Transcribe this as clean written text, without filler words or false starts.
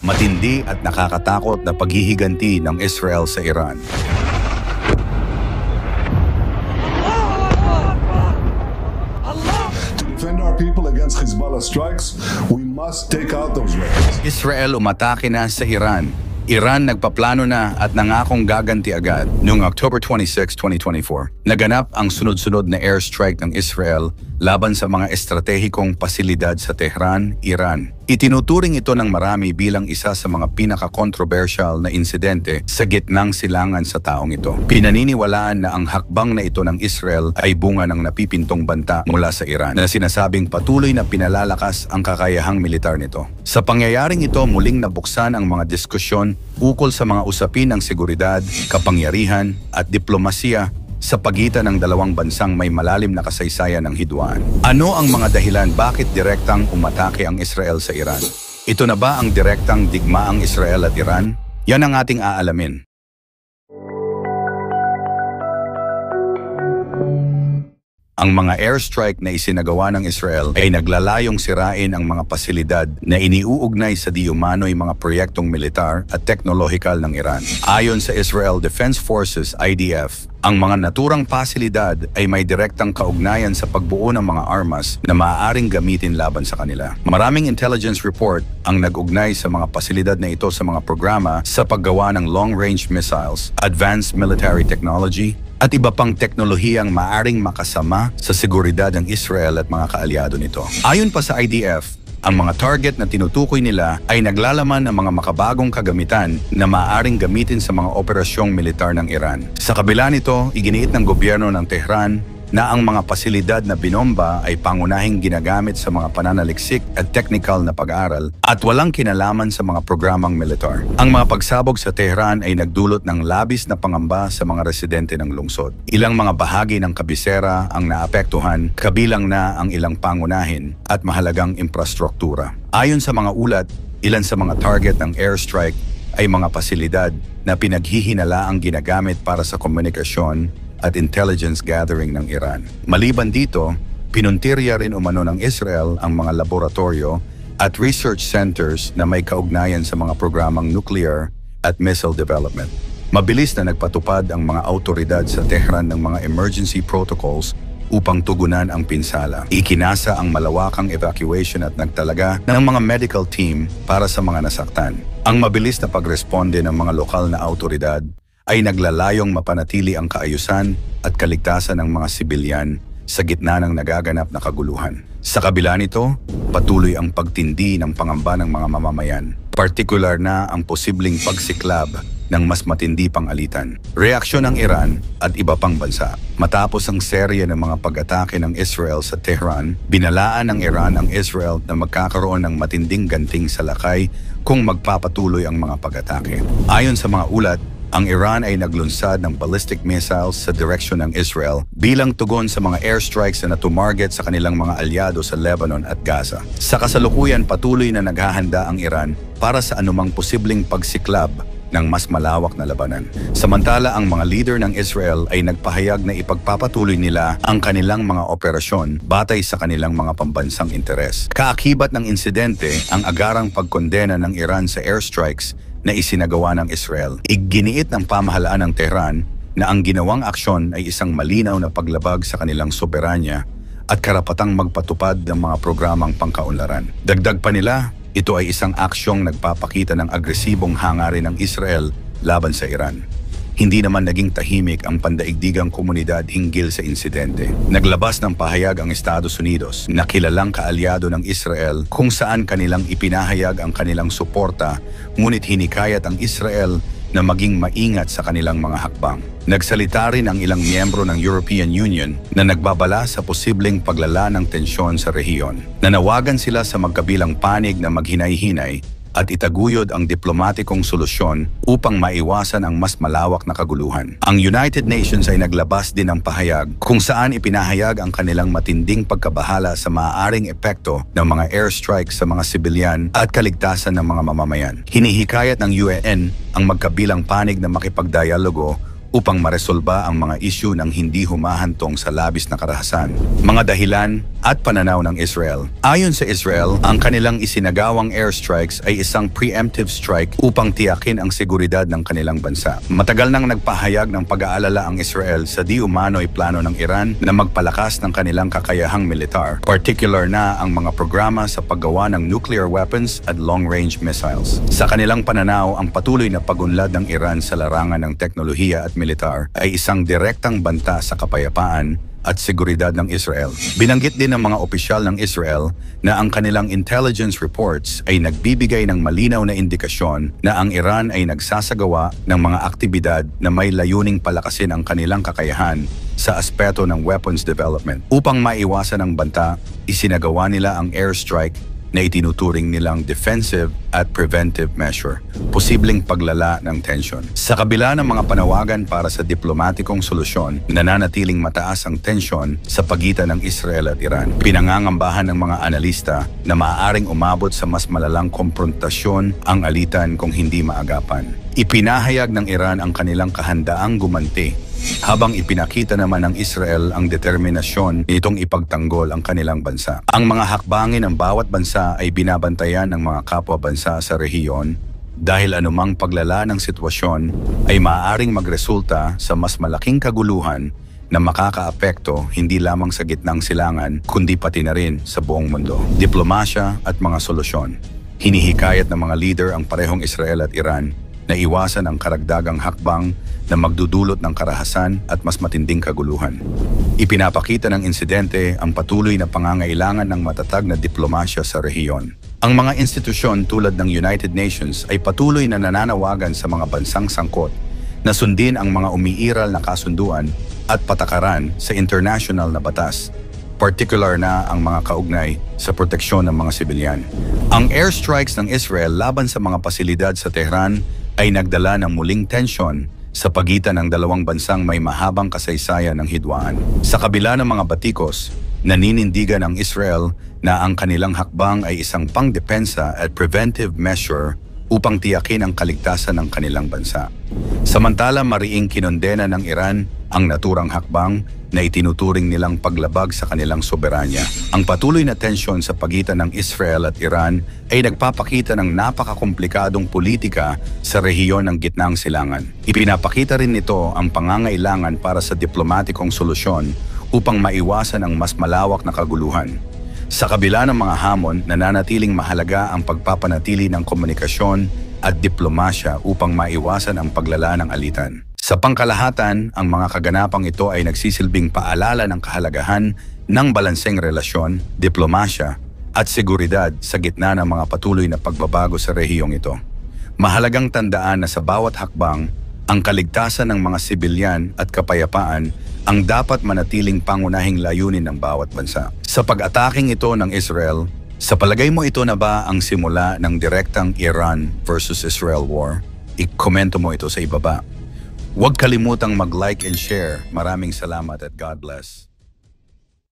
Matindi at nakakatakot na paghihiganti ng Israel sa Iran. To defend our people against Hezbollah strikes, we must take out those weapons. Israel umatake na sa Iran. Iran nagpaplano na at nangakong gaganti agad noong October 26, 2024. Naganap ang sunod-sunod na airstrike ng Israel laban sa mga estratehikong pasilidad sa Tehran, Iran. Itinuturing ito ng marami bilang isa sa mga pinaka-controversial na insidente sa gitnang silangan sa taong ito. Pinaniniwalaan na ang hakbang na ito ng Israel ay bunga ng napipintong banta mula sa Iran na sinasabing patuloy na pinalalakas ang kakayahang militar nito. Sa pangyayaring ito, muling nabuksan ang mga diskusyon ukol sa mga usapin ng seguridad, kapangyarihan at diplomasiya sa pagitan ng dalawang bansang may malalim na kasaysayan ng hidwaan. Ano ang mga dahilan bakit direktang umatake ang Israel sa Iran? Ito na ba ang direktang digmaang Israel at Iran? Yan ang ating aalamin. Ang mga airstrike na isinagawa ng Israel ay naglalayong sirain ang mga pasilidad na iniuugnay sa di-umano'y mga proyektong militar at teknolohikal ng Iran. Ayon sa Israel Defense Forces (IDF), ang mga naturang pasilidad ay may direktang kaugnayan sa pagbuo ng mga armas na maaaring gamitin laban sa kanila. Maraming intelligence report ang nag-ugnay sa mga pasilidad na ito sa mga programa sa paggawa ng long-range missiles, advanced military technology, at iba pang teknolohiyang maaring makasama sa seguridad ng Israel at mga kaalyado nito. Ayon pa sa IDF, ang mga target na tinutukoy nila ay naglalaman ng mga makabagong kagamitan na maaaring gamitin sa mga operasyong militar ng Iran. Sa kabila nito, iginiit ng gobyerno ng Tehran na ang mga pasilidad na binomba ay pangunahing ginagamit sa mga pananaliksik at technical na pag-aaral at walang kinalaman sa mga programang militar. Ang mga pagsabog sa Tehran ay nagdulot ng labis na pangamba sa mga residente ng lungsod. Ilang mga bahagi ng kabisera ang naapektuhan, kabilang na ang ilang pangunahin at mahalagang infrastruktura. Ayon sa mga ulat, ilan sa mga target ng airstrike ay mga pasilidad na pinaghihinalaang ginagamit para sa komunikasyon at intelligence gathering ng Iran. Maliban dito, pinuntirya rin umano ng Israel ang mga laboratorio at research centers na may kaugnayan sa mga programang nuclear at missile development. Mabilis na nagpatupad ang mga autoridad sa Tehran ng mga emergency protocols upang tugunan ang pinsala. Ikinasa ang malawakang evacuation at nagtalaga ng mga medical team para sa mga nasaktan. Ang mabilis na pagresponde ng mga lokal na autoridad ay naglalayong mapanatili ang kaayusan at kaligtasan ng mga sibilyan sa gitna ng nagaganap na kaguluhan. Sa kabila nito, patuloy ang pagtindi ng pangamba ng mga mamamayan, partikular na ang posibleng pagsiklab ng mas matindi pang alitan. Reaksyon ng Iran at iba pang bansa. Matapos ang serye ng mga pag-atake ng Israel sa Tehran, binalaan ng Iran ang Israel na magkakaroon ng matinding ganting salakay kung magpapatuloy ang mga pag-atake. Ayon sa mga ulat, ang Iran ay naglunsad ng ballistic missiles sa direksyon ng Israel bilang tugon sa mga airstrikes na natumarget sa kanilang mga alyado sa Lebanon at Gaza. Sa kasalukuyan, patuloy na naghahanda ang Iran para sa anumang posibleng pagsiklab ng mas malawak na labanan. Samantala, ang mga leader ng Israel ay nagpahayag na ipagpapatuloy nila ang kanilang mga operasyon batay sa kanilang mga pambansang interes. Kaakibat ng insidente, ang agarang pagkondena ng Iran sa airstrikes na isinagawa ng Israel. Iginiit ng pamahalaan ng Tehran na ang ginawang aksyon ay isang malinaw na paglabag sa kanilang soberanya at karapatang magpatupad ng mga programang pangkaunlaran. Dagdag pa nila, ito ay isang aksyong nagpapakita ng agresibong hangarin ng Israel laban sa Iran. Hindi naman naging tahimik ang pandaigdigang komunidad hinggil sa insidente. Naglabas ng pahayag ang Estados Unidos na kilalang kaalyado ng Israel kung saan kanilang ipinahayag ang kanilang suporta, ngunit hinikayat ang Israel na maging maingat sa kanilang mga hakbang. Nagsalita rin ang ilang miyembro ng European Union na nagbabala sa posibleng paglala ng tensyon sa rehiyon. Nanawagan sila sa magkabilang panig na maghinay-hinay at itaguyod ang diplomatikong solusyon upang maiwasan ang mas malawak na kaguluhan. Ang United Nations ay naglabas din ng pahayag kung saan ipinahayag ang kanilang matinding pagkabahala sa maaaring epekto ng mga airstrikes sa mga sibilyan at kaligtasan ng mga mamamayan. Hinihikayat ng UN ang magkabilang panig na makipagdialogo upang maresolba ang mga isyu ng hindi humahantong sa labis na karahasan. Mga dahilan at pananaw ng Israel. Ayon sa Israel, ang kanilang isinagawang airstrikes ay isang preemptive strike upang tiyakin ang seguridad ng kanilang bansa. Matagal nang nagpahayag ng pag-aalala ang Israel sa di umano'y plano ng Iran na magpalakas ng kanilang kakayahang militar, particular na ang mga programa sa paggawa ng nuclear weapons at long-range missiles. Sa kanilang pananaw, ang patuloy na pagunlad ng Iran sa larangan ng teknolohiya at militar ay isang direktang banta sa kapayapaan at seguridad ng Israel. Binanggit din ng mga opisyal ng Israel na ang kanilang intelligence reports ay nagbibigay ng malinaw na indikasyon na ang Iran ay nagsasagawa ng mga aktibidad na may layuning palakasin ang kanilang kakayahan sa aspeto ng weapons development. Upang maiwasan ang banta, isinagawa nila ang airstrike na itinuturing nilang defensive at preventive measure, posibleng paglala ng tensyon. Sa kabila ng mga panawagan para sa diplomatikong solusyon, nananatiling mataas ang tensyon sa pagitan ng Israel at Iran. Pinangangambahan ng mga analista na maaaring umabot sa mas malalang komprontasyon ang alitan kung hindi maagapan. Ipinahayag ng Iran ang kanilang kahandaang gumanti, habang ipinakita naman ng Israel ang determinasyon nitong ipagtanggol ang kanilang bansa. Ang mga hakbangin ng bawat bansa ay binabantayan ng mga kapwa bansa sa rehiyon dahil anumang paglala ng sitwasyon ay maaaring magresulta sa mas malaking kaguluhan na makakaapekto hindi lamang sa gitnang silangan kundi pati na rin sa buong mundo. Diplomasya at mga solusyon. Hinihikayat ng mga leader ang parehong Israel at Iran na iwasan ang karagdagang hakbang na magdudulot ng karahasan at mas matinding kaguluhan. Ipinapakita ng insidente ang patuloy na pangangailangan ng matatag na diplomasya sa rehiyon. Ang mga institusyon tulad ng United Nations ay patuloy na nananawagan sa mga bansang sangkot na sundin ang mga umiiral na kasunduan at patakaran sa international na batas, particular na ang mga kaugnay sa proteksyon ng mga sibilyan. Ang airstrikes ng Israel laban sa mga pasilidad sa Tehran ay nagdala ng muling tensyon sa pagitan ng dalawang bansang may mahabang kasaysayan ng hidwaan. Sa kabila ng mga batikos, naninindigan ang Israel na ang kanilang hakbang ay isang pangdepensa at preventive measure upang tiyakin ang kaligtasan ng kanilang bansa. Samantala, mariing kinondena ng Iran ang naturang hakbang na itinuturing nilang paglabag sa kanilang soberanya. Ang patuloy na tensyon sa pagitan ng Israel at Iran ay nagpapakita ng napakakomplikadong politika sa rehiyon ng gitnang silangan. Ipinapakita rin nito ang pangangailangan para sa diplomatikong solusyon upang maiwasan ang mas malawak na kaguluhan. Sa kabila ng mga hamon, nananatiling mahalaga ang pagpapanatili ng komunikasyon at diplomasya upang maiwasan ang paglala ng alitan. Sa pangkalahatan, ang mga kaganapang ito ay nagsisilbing paalala ng kahalagahan ng balanseng relasyon, diplomasya at seguridad sa gitna ng mga patuloy na pagbabago sa rehiyong ito. Mahalagang tandaan na sa bawat hakbang, ang kaligtasan ng mga sibilyan at kapayapaan ang dapat manatiling pangunahing layunin ng bawat bansa. Sa pag-ataking ito ng Israel, sa palagay mo ito na ba ang simula ng direktang Iran versus Israel war? I-komento mo ito sa ibaba. Huwag kalimutang mag-like and share. Maraming salamat at God bless.